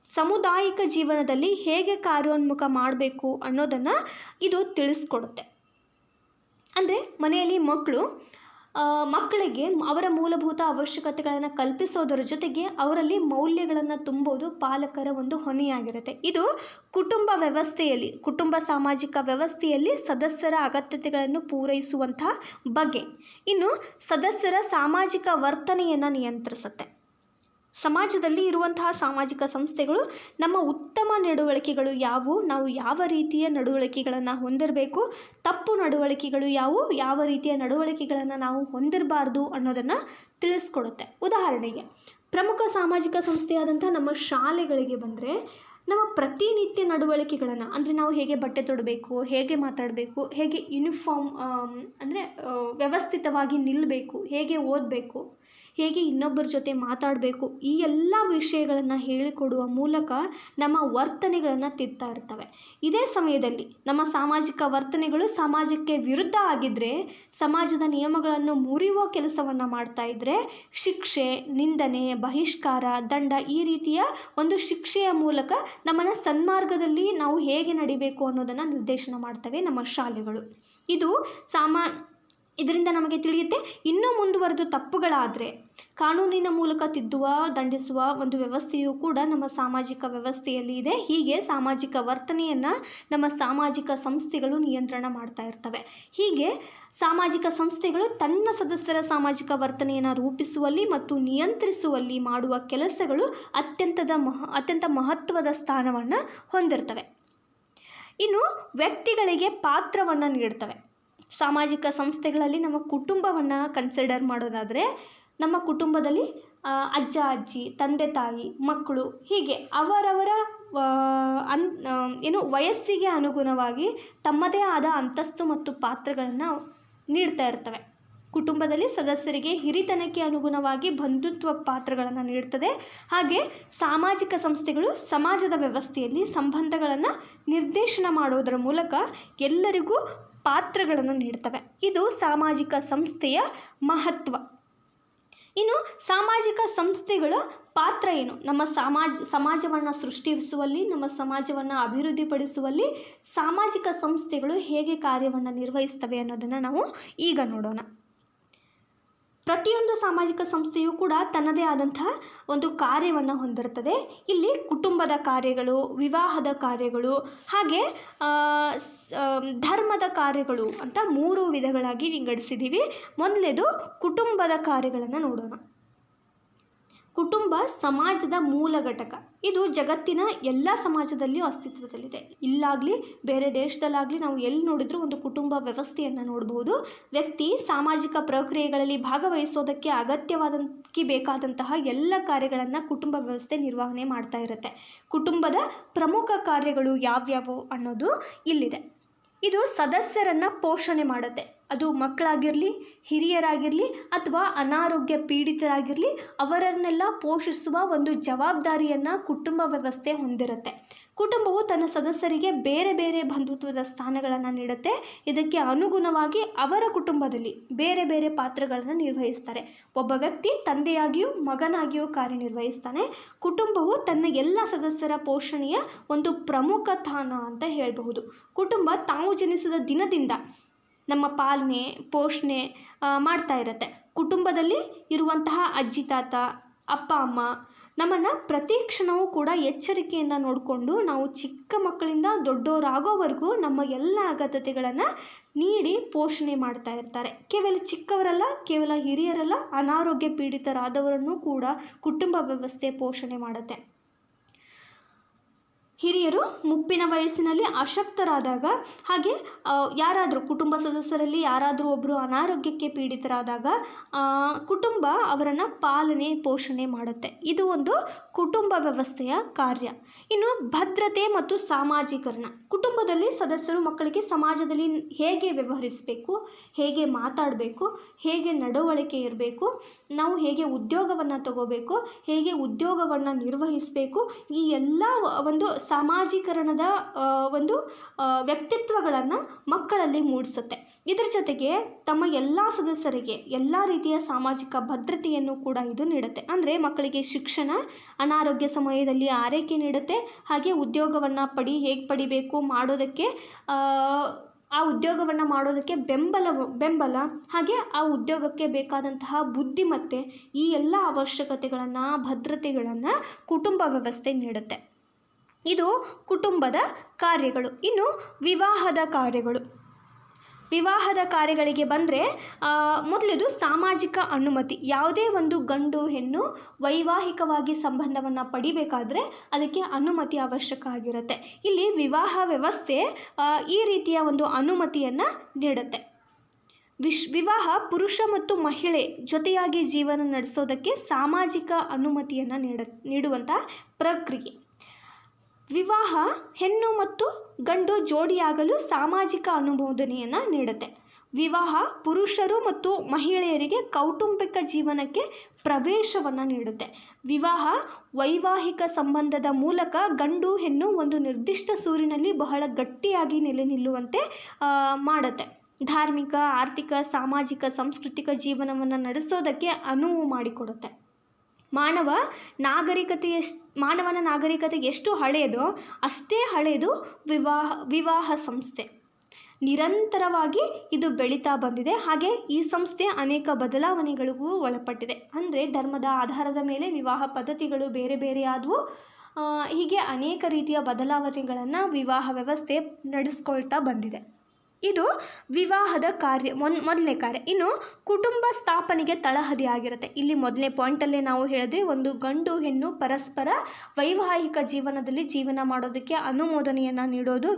ಸಾಮುದಾಯಿಕ ಜೀವನದಲ್ಲಿ ಹೇಗೆ ಕಾರ್ಯೋನ್ಮುಖ ಮಾಡಬೇಕು ಅನ್ನೋದನ್ನು ಇದು ತಿಳಿಸ್ಕೊಡುತ್ತೆ. ಅಂದರೆ ಮನೆಯಲ್ಲಿ ಮಕ್ಕಳಿಗೆ ಅವರ ಮೂಲಭೂತ ಅವಶ್ಯಕತೆಗಳನ್ನು ಕಲ್ಪಿಸೋದರ ಜೊತೆಗೆ ಅವರಲ್ಲಿ ಮೌಲ್ಯಗಳನ್ನು ತುಂಬೋದು ಪಾಲಕರ ಒಂದು ಹೊಣೆಯಾಗಿರುತ್ತೆ. ಇದು ಕುಟುಂಬ ಸಾಮಾಜಿಕ ವ್ಯವಸ್ಥೆಯಲ್ಲಿ ಸದಸ್ಯರ ಅಗತ್ಯತೆಗಳನ್ನು ಪೂರೈಸುವಂತಹ ಬಗೆ. ಇನ್ನು ಸದಸ್ಯರ ಸಾಮಾಜಿಕ ವರ್ತನೆಯನ್ನು ನಿಯಂತ್ರಿಸುತ್ತೆ. ಸಮಾಜದಲ್ಲಿ ಇರುವಂತಹ ಸಾಮಾಜಿಕ ಸಂಸ್ಥೆಗಳು ನಮ್ಮ ಉತ್ತಮ ನಡವಳಿಕೆಗಳು ಯಾವುವು, ನಾವು ಯಾವ ರೀತಿಯ ನಡವಳಿಕೆಗಳನ್ನು ಹೊಂದಿರಬೇಕು, ತಪ್ಪು ನಡವಳಿಕೆಗಳು ಯಾವುವು, ಯಾವ ರೀತಿಯ ನಡವಳಿಕೆಗಳನ್ನು ನಾವು ಹೊಂದಿರಬಾರ್ದು ಅನ್ನೋದನ್ನು ತಿಳಿಸ್ಕೊಡುತ್ತೆ. ಉದಾಹರಣೆಗೆ, ಪ್ರಮುಖ ಸಾಮಾಜಿಕ ಸಂಸ್ಥೆಯಾದಂಥ ನಮ್ಮ ಶಾಲೆಗಳಿಗೆ ಬಂದರೆ ನಮ್ಮ ಪ್ರತಿನಿತ್ಯ ನಡವಳಿಕೆಗಳನ್ನು, ಅಂದರೆ ನಾವು ಹೇಗೆ ಬಟ್ಟೆ ತೊಡಬೇಕು, ಹೇಗೆ ಮಾತಾಡಬೇಕು, ಹೇಗೆ ಯೂನಿಫಾರ್ಮ್ ಅಂದರೆ ವ್ಯವಸ್ಥಿತವಾಗಿ ನಿಲ್ಲಬೇಕು, ಹೇಗೆ ಓದಬೇಕು, ಹೇಗೆ ಇನ್ನೊಬ್ಬರ ಜೊತೆ ಮಾತಾಡಬೇಕು, ಈ ಎಲ್ಲ ವಿಷಯಗಳನ್ನು ಹೇಳಿಕೊಡುವ ಮೂಲಕ ನಮ್ಮ ವರ್ತನೆಗಳನ್ನು ತಿದ್ತಾ ಇರ್ತವೆ. ಇದೇ ಸಮಯದಲ್ಲಿ ನಮ್ಮ ಸಾಮಾಜಿಕ ವರ್ತನೆಗಳು ಸಮಾಜಕ್ಕೆ ವಿರುದ್ಧ ಆಗಿದ್ದರೆ, ಸಮಾಜದ ನಿಯಮಗಳನ್ನು ಮುರಿಯುವ ಕೆಲಸವನ್ನು ಮಾಡ್ತಾ ಇದ್ದರೆ, ಶಿಕ್ಷೆ, ನಿಂದನೆ, ಬಹಿಷ್ಕಾರ, ದಂಡ ಈ ರೀತಿಯ ಒಂದು ಶಿಕ್ಷೆಯ ಮೂಲಕ ನಮ್ಮನ್ನು ಸನ್ಮಾರ್ಗದಲ್ಲಿ ನಾವು ಹೇಗೆ ನಡಿಬೇಕು ಅನ್ನೋದನ್ನು ನಿರ್ದೇಶನ ಮಾಡ್ತವೆ ನಮ್ಮ ಶಾಲೆಗಳು. ಇದು ಇದರಿಂದ ನಮಗೆ ತಿಳಿಯುತ್ತೆ, ಇನ್ನೂ ಮುಂದುವರೆದು ತಪ್ಪುಗಳಾದರೆ ಕಾನೂನಿನ ಮೂಲಕ ತಿದ್ದುವ, ದಂಡಿಸುವ ಒಂದು ವ್ಯವಸ್ಥೆಯೂ ಕೂಡ ನಮ್ಮ ಸಾಮಾಜಿಕ ವ್ಯವಸ್ಥೆಯಲ್ಲಿ ಇದೆ. ಹೀಗೆ ಸಾಮಾಜಿಕ ವರ್ತನೆಯನ್ನು ನಮ್ಮ ಸಾಮಾಜಿಕ ಸಂಸ್ಥೆಗಳು ನಿಯಂತ್ರಣ ಮಾಡ್ತಾ ಇರ್ತವೆ. ಹೀಗೆ ಸಾಮಾಜಿಕ ಸಂಸ್ಥೆಗಳು ತನ್ನ ಸದಸ್ಯರ ಸಾಮಾಜಿಕ ವರ್ತನೆಯನ್ನು ರೂಪಿಸುವಲ್ಲಿ ಮತ್ತು ನಿಯಂತ್ರಿಸುವಲ್ಲಿ ಮಾಡುವ ಕೆಲಸಗಳು ಅತ್ಯಂತ ಮಹತ್ವದ ಸ್ಥಾನವನ್ನು ಹೊಂದಿರ್ತವೆ. ಇನ್ನು ವ್ಯಕ್ತಿಗಳಿಗೆ ಪಾತ್ರವನ್ನು ನೀಡ್ತವೆ. ಸಾಮಾಜಿಕ ಸಂಸ್ಥೆಗಳಲ್ಲಿ ನಮ್ಮ ಕುಟುಂಬವನ್ನು ಕನ್ಸಿಡರ್ ಮಾಡೋದಾದರೆ, ನಮ್ಮ ಕುಟುಂಬದಲ್ಲಿ ಅಜ್ಜ ಅಜ್ಜಿ, ತಂದೆ ತಾಯಿ, ಮಕ್ಕಳು, ಹೀಗೆ ಅವರವರ ವಯಸ್ಸಿಗೆ ಅನುಗುಣವಾಗಿ ತಮ್ಮದೇ ಆದ ಅಂತಸ್ತು ಮತ್ತು ಪಾತ್ರಗಳನ್ನು ನೀಡ್ತಾ ಇರ್ತವೆ. ಕುಟುಂಬದಲ್ಲಿ ಸದಸ್ಯರಿಗೆ ಹಿರಿತನಕ್ಕೆ ಅನುಗುಣವಾಗಿ ಬಂಧುತ್ವ ಪಾತ್ರಗಳನ್ನು ನೀಡ್ತದೆ. ಹಾಗೆ ಸಾಮಾಜಿಕ ಸಂಸ್ಥೆಗಳು ಸಮಾಜದ ವ್ಯವಸ್ಥೆಯಲ್ಲಿ ಸಂಬಂಧಗಳನ್ನು ನಿರ್ದೇಶನ ಮಾಡೋದರ ಮೂಲಕ ಎಲ್ಲರಿಗೂ ಪಾತ್ರಗಳನ್ನು ನೀಡ್ತವೆ. ಇದು ಸಾಮಾಜಿಕ ಸಂಸ್ಥೆಯ ಮಹತ್ವ. ಇನ್ನು ಸಾಮಾಜಿಕ ಸಂಸ್ಥೆಗಳ ಪಾತ್ರ ಏನು? ನಮ್ಮ ಸಮಾಜವನ್ನು ಸೃಷ್ಟಿಸುವಲ್ಲಿ, ನಮ್ಮ ಸಮಾಜವನ್ನು ಅಭಿವೃದ್ಧಿಪಡಿಸುವಲ್ಲಿ ಸಾಮಾಜಿಕ ಸಂಸ್ಥೆಗಳು ಹೇಗೆ ಕಾರ್ಯವನ್ನು ನಿರ್ವಹಿಸ್ತವೆ ಅನ್ನೋದನ್ನು ನಾವು ಈಗ ನೋಡೋಣ. ಪ್ರತಿಯೊಂದು ಸಾಮಾಜಿಕ ಸಂಸ್ಥೆಯೂ ಕೂಡ ತನ್ನದೇ ಆದಂತಹ ಒಂದು ಕಾರ್ಯವನ್ನು ಹೊಂದಿರುತ್ತದೆ. ಇಲ್ಲಿ ಕುಟುಂಬದ ಕಾರ್ಯಗಳು, ವಿವಾಹದ ಕಾರ್ಯಗಳು, ಹಾಗೆ ಧರ್ಮದ ಕಾರ್ಯಗಳು ಅಂತ 3 ವಿಧಗಳಾಗಿ ವಿಂಗಡಿಸಿದ್ದೀವಿ. ಮೊದಲನೇದು ಕುಟುಂಬದ ಕಾರ್ಯಗಳನ್ನು ನೋಡೋಣ. ಕುಟುಂಬ ಸಮಾಜದ ಮೂಲ ಘಟಕ. ಇದು ಜಗತ್ತಿನ ಎಲ್ಲ ಸಮಾಜದಲ್ಲಿಯೂ ಅಸ್ತಿತ್ವದಲ್ಲಿದೆ. ಇಲ್ಲಾಗಲಿ ಬೇರೆ ದೇಶದಲ್ಲಾಗಲಿ ನಾವು ಎಲ್ಲಿ ನೋಡಿದ್ರೂ ಒಂದು ಕುಟುಂಬ ವ್ಯವಸ್ಥೆಯನ್ನು ನೋಡಬಹುದು. ವ್ಯಕ್ತಿ ಸಾಮಾಜಿಕ ಪ್ರಕ್ರಿಯೆಗಳಲ್ಲಿ ಭಾಗವಹಿಸೋದಕ್ಕೆ ಅಗತ್ಯವಾದಕ್ಕೆ ಬೇಕಾದಂತಹ ಎಲ್ಲ ಕಾರ್ಯಗಳನ್ನು ಕುಟುಂಬ ವ್ಯವಸ್ಥೆ ನಿರ್ವಹಣೆ ಮಾಡ್ತಾ ಇರುತ್ತೆ. ಕುಟುಂಬದ ಪ್ರಮುಖ ಕಾರ್ಯಗಳು ಯಾವ್ಯಾವು ಅನ್ನೋದು ಇಲ್ಲಿದೆ. ಇದು ಸದಸ್ಯರನ್ನು ಪೋಷಣೆ ಮಾಡುತ್ತೆ. ಅದು ಮಕ್ಕಳಾಗಿರಲಿ, ಹಿರಿಯರಾಗಿರಲಿ, ಅಥವಾ ಅನಾರೋಗ್ಯ ಪೀಡಿತರಾಗಿರಲಿ, ಅವರನ್ನೆಲ್ಲ ಪೋಷಿಸುವ ಒಂದು ಜವಾಬ್ದಾರಿಯನ್ನು ಕುಟುಂಬ ವ್ಯವಸ್ಥೆ ಹೊಂದಿರುತ್ತೆ. ಕುಟುಂಬವು ತನ್ನ ಸದಸ್ಯರಿಗೆ ಬೇರೆ ಬೇರೆ ಬಂಧುತ್ವದ ಸ್ಥಾನಗಳನ್ನು ನೀಡುತ್ತೆ. ಇದಕ್ಕೆ ಅನುಗುಣವಾಗಿ ಅವರ ಕುಟುಂಬದಲ್ಲಿ ಬೇರೆ ಬೇರೆ ಪಾತ್ರಗಳನ್ನು ನಿರ್ವಹಿಸ್ತಾರೆ. ಒಬ್ಬ ವ್ಯಕ್ತಿ ತಂದೆಯಾಗಿಯೂ ಮಗನಾಗಿಯೂ ಕಾರ್ಯನಿರ್ವಹಿಸ್ತಾನೆ. ಕುಟುಂಬವು ತನ್ನ ಎಲ್ಲ ಸದಸ್ಯರ ಪೋಷಣೆಯ ಒಂದು ಪ್ರಮುಖ ತಾಣ ಅಂತ ಹೇಳಬಹುದು. ಕುಟುಂಬ ತಾವು ಜನಿಸಿದ ದಿನದಿಂದ ನಮ್ಮ ಪಾಲನೆ, ಪೋಷಣೆ ಮಾಡ್ತಾ ಇರುತ್ತೆ. ಕುಟುಂಬದಲ್ಲಿ ಇರುವಂತಹ ಅಜ್ಜಿ ತಾತ, ಅಪ್ಪ ಅಮ್ಮ ನಮ್ಮನ್ನು ಪ್ರತಿ ಕ್ಷಣವೂ ಕೂಡ ಎಚ್ಚರಿಕೆಯಿಂದ ನೋಡಿಕೊಂಡು, ನಾವು ಚಿಕ್ಕ ಮಕ್ಕಳಿಂದ ದೊಡ್ಡವರಾಗೋವರೆಗೂ ನಮ್ಮ ಎಲ್ಲ ಅಗತ್ಯತೆಗಳನ್ನು ನೀಡಿ ಪೋಷಣೆ ಮಾಡ್ತಾ ಇರ್ತಾರೆ. ಕೇವಲ ಚಿಕ್ಕವರಲ್ಲ, ಕೇವಲ ಹಿರಿಯರಲ್ಲ, ಅನಾರೋಗ್ಯ ಪೀಡಿತರಾದವರನ್ನು ಕೂಡ ಕುಟುಂಬ ವ್ಯವಸ್ಥೆ ಪೋಷಣೆ ಮಾಡುತ್ತೆ. ಹಿರಿಯರು ಮುಪ್ಪಿನ ವಯಸ್ಸಿನಲ್ಲಿ ಅಶಕ್ತರಾದಾಗ, ಹಾಗೆ ಯಾರಾದರೂ ಕುಟುಂಬ ಸದಸ್ಯರಲ್ಲಿ ಯಾರಾದರೂ ಒಬ್ಬರು ಅನಾರೋಗ್ಯಕ್ಕೆ ಪೀಡಿತರಾದಾಗ ಕುಟುಂಬ ಅವರನ್ನು ಪಾಲನೆ, ಪೋಷಣೆ ಮಾಡುತ್ತೆ. ಇದು ಒಂದು ಕುಟುಂಬ ವ್ಯವಸ್ಥೆಯ ಕಾರ್ಯ. ಇನ್ನು ಭದ್ರತೆ ಮತ್ತು ಸಾಮಾಜೀಕರಣ. ಕುಟುಂಬದಲ್ಲಿ ಸದಸ್ಯರು ಮಕ್ಕಳಿಗೆ ಸಮಾಜದಲ್ಲಿ ಹೇಗೆ ವ್ಯವಹರಿಸಬೇಕು, ಹೇಗೆ ಮಾತಾಡಬೇಕು, ಹೇಗೆ ನಡವಳಿಕೆ ಇರಬೇಕು, ನಾವು ಹೇಗೆ ಉದ್ಯೋಗವನ್ನು ತಗೋಬೇಕು, ಹೇಗೆ ಉದ್ಯೋಗವನ್ನು ನಿರ್ವಹಿಸಬೇಕು, ಈ ಎಲ್ಲ ಒಂದು ಸಾಮಾಜೀಕರಣದ ಒಂದು ವ್ಯಕ್ತಿತ್ವಗಳನ್ನು ಮಕ್ಕಳಲ್ಲಿ ಮೂಡಿಸುತ್ತೆ. ಇದರ ಜೊತೆಗೆ ತಮ್ಮ ಎಲ್ಲ ಸದಸ್ಯರಿಗೆ ಎಲ್ಲ ರೀತಿಯ ಸಾಮಾಜಿಕ ಭದ್ರತೆಯನ್ನು ಕೂಡ ಇದು ನೀಡುತ್ತೆ. ಅಂದರೆ ಮಕ್ಕಳಿಗೆ ಶಿಕ್ಷಣ, ಅನಾರೋಗ್ಯ ಸಮಯದಲ್ಲಿ ಆರೈಕೆ ನೀಡುತ್ತೆ. ಹಾಗೆ ಉದ್ಯೋಗವನ್ನು ಹೇಗೆ ಪಡಿಬೇಕು ಮಾಡೋದಕ್ಕೆ, ಆ ಉದ್ಯೋಗವನ್ನು ಮಾಡೋದಕ್ಕೆ ಬೆಂಬಲ, ಹಾಗೆ ಆ ಉದ್ಯೋಗಕ್ಕೆ ಬೇಕಾದಂತಹ ಬುದ್ಧಿಮತ್ತೆ, ಈ ಎಲ್ಲ ಅವಶ್ಯಕತೆಗಳನ್ನು, ಭದ್ರತೆಗಳನ್ನು ಕುಟುಂಬ ವ್ಯವಸ್ಥೆ ನೀಡುತ್ತೆ. ಇದು ಕುಟುಂಬದ ಕಾರ್ಯಗಳು. ಇನ್ನು ವಿವಾಹದ ಕಾರ್ಯಗಳು. ವಿವಾಹದ ಕಾರ್ಯಗಳಿಗೆ ಬಂದರೆ ಮೊದಲದು ಸಾಮಾಜಿಕ ಅನುಮತಿ. ಯಾವುದೇ ಒಂದು ಗಂಡು ಹೆಣ್ಣು ವೈವಾಹಿಕವಾಗಿ ಸಂಬಂಧವನ್ನು ಪಡಿಬೇಕಾದ್ರೆ ಅದಕ್ಕೆ ಅನುಮತಿ ಅವಶ್ಯಕ ಆಗಿರುತ್ತೆ. ಇಲ್ಲಿ ವಿವಾಹ ವ್ಯವಸ್ಥೆ ಈ ರೀತಿಯ ಒಂದು ಅನುಮತಿಯನ್ನು ನೀಡುತ್ತೆ. ವಿವಾಹ ಪುರುಷ ಮತ್ತು ಮಹಿಳೆ ಜೊತೆಯಾಗಿ ಜೀವನ ನಡೆಸೋದಕ್ಕೆ ಸಾಮಾಜಿಕ ಅನುಮತಿಯನ್ನು ನೀಡುವಂಥ ಪ್ರಕ್ರಿಯೆ. ವಿವಾಹ ಹೆಣ್ಣು ಮತ್ತು ಗಂಡು ಜೋಡಿಯಾಗಲು ಸಾಮಾಜಿಕ ಅನುಮೋದನೆಯನ್ನು ನೀಡುತ್ತೆ. ವಿವಾಹ ಪುರುಷರು ಮತ್ತು ಮಹಿಳೆಯರಿಗೆ ಕೌಟುಂಬಿಕ ಜೀವನಕ್ಕೆ ಪ್ರವೇಶವನ್ನು ನೀಡುತ್ತೆ. ವಿವಾಹ ವೈವಾಹಿಕ ಸಂಬಂಧದ ಮೂಲಕ ಗಂಡು ಹೆಣ್ಣು ಒಂದು ನಿರ್ದಿಷ್ಟ ಸೂರಿನಲ್ಲಿ ಬಹಳ ಗಟ್ಟಿಯಾಗಿ ನೆಲೆ ನಿಲ್ಲುವಂತೆ ಮಾಡುತ್ತೆ. ಧಾರ್ಮಿಕ, ಆರ್ಥಿಕ, ಸಾಮಾಜಿಕ, ಸಾಂಸ್ಕೃತಿಕ ಜೀವನವನ್ನು ನಡೆಸೋದಕ್ಕೆ ಅನುವು ಮಾಡಿಕೊಡುತ್ತೆ. ಮಾನವನ ನಾಗರಿಕತೆ ಎಷ್ಟು ಹಳೆಯದೋ ಅಷ್ಟೇ ಹಳೆಯದು ವಿವಾಹ ಸಂಸ್ಥೆ. ನಿರಂತರವಾಗಿ ಇದು ಬೆಳೀತಾ ಬಂದಿದೆ. ಹಾಗೆ ಈ ಸಂಸ್ಥೆ ಅನೇಕ ಬದಲಾವಣೆಗಳಿಗೂ ಒಳಪಟ್ಟಿದೆ. ಅಂದರೆ ಧರ್ಮದ ಆಧಾರದ ಮೇಲೆ ವಿವಾಹ ಪದ್ಧತಿಗಳು ಬೇರೆ ಬೇರೆ ಆದವು. ಹೀಗೆ ಅನೇಕ ರೀತಿಯ ಬದಲಾವಣೆಗಳನ್ನು ವಿವಾಹ ವ್ಯವಸ್ಥೆ ನಡೆಸ್ಕೊಳ್ತಾ ಬಂದಿದೆ. ಇದು ವಿವಾಹದ ಕಾರ್ಯ, ಮೊದಲನೇ ಕಾರ್ಯ. ಇನ್ನು ಕುಟುಂಬ ಸ್ಥಾಪನೆಗೆ ತಳಹದಿಯಾಗಿರುತ್ತೆ. ಇಲ್ಲಿ ಮೊದಲನೇ ಪಾಯಿಂಟಲ್ಲೇ ನಾವು ಹೇಳಿದ್ರೆ, ಒಂದು ಗಂಡು ಹೆಣ್ಣು ಪರಸ್ಪರ ವೈವಾಹಿಕ ಜೀವನದಲ್ಲಿ ಜೀವನ ಮಾಡೋದಕ್ಕೆ ಅನುಮೋದನೆಯನ್ನು ನೀಡೋದು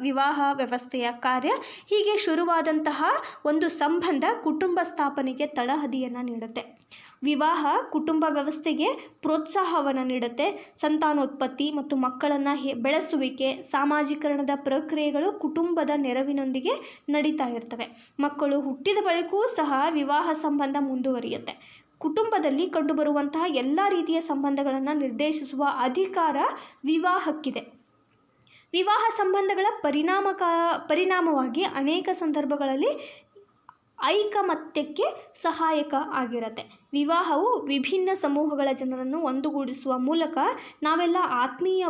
ವಿವಾಹ ವ್ಯವಸ್ಥೆಯ ಕಾರ್ಯ. ಹೀಗೆ ಶುರುವಾದಂತಹ ಒಂದು ಸಂಬಂಧ ಕುಟುಂಬ ಸ್ಥಾಪನೆಗೆ ತಳಹದಿಯನ್ನು ನೀಡುತ್ತೆ. ವಿವಾಹ ಕುಟುಂಬ ವ್ಯವಸ್ಥೆಗೆ ಪ್ರೋತ್ಸಾಹವನ್ನು ನೀಡುತ್ತೆ. ಸಂತಾನೋತ್ಪತ್ತಿ ಮತ್ತು ಮಕ್ಕಳನ್ನು ಬೆಳೆಸುವಿಕೆ, ಸಾಮಾಜೀಕರಣದ ಪ್ರಕ್ರಿಯೆಗಳು ಕುಟುಂಬದ ನೆರವಿನೊಂದಿಗೆ ನಡೀತಾ ಇರ್ತವೆ. ಮಕ್ಕಳು ಹುಟ್ಟಿದ ಬಳಿಕವೂ ಸಹ ವಿವಾಹ ಸಂಬಂಧ ಮುಂದುವರಿಯುತ್ತೆ. ಕುಟುಂಬದಲ್ಲಿ ಕಂಡುಬರುವಂತಹ ಎಲ್ಲ ರೀತಿಯ ಸಂಬಂಧಗಳನ್ನು ನಿರ್ದೇಶಿಸುವ ಅಧಿಕಾರ ವಿವಾಹಕ್ಕಿದೆ. ವಿವಾಹ ಸಂಬಂಧಗಳ ಪರಿಣಾಮವಾಗಿ ಅನೇಕ ಸಂದರ್ಭಗಳಲ್ಲಿ ಐಕಮತ್ಯಕ್ಕೆ ಸಹಾಯಕ ಆಗಿರುತ್ತೆ. ವಿವಾಹವು ವಿಭಿನ್ನ ಸಮೂಹಗಳ ಜನರನ್ನು ಒಂದುಗೂಡಿಸುವ ಮೂಲಕ ನಾವೆಲ್ಲ ಆತ್ಮೀಯ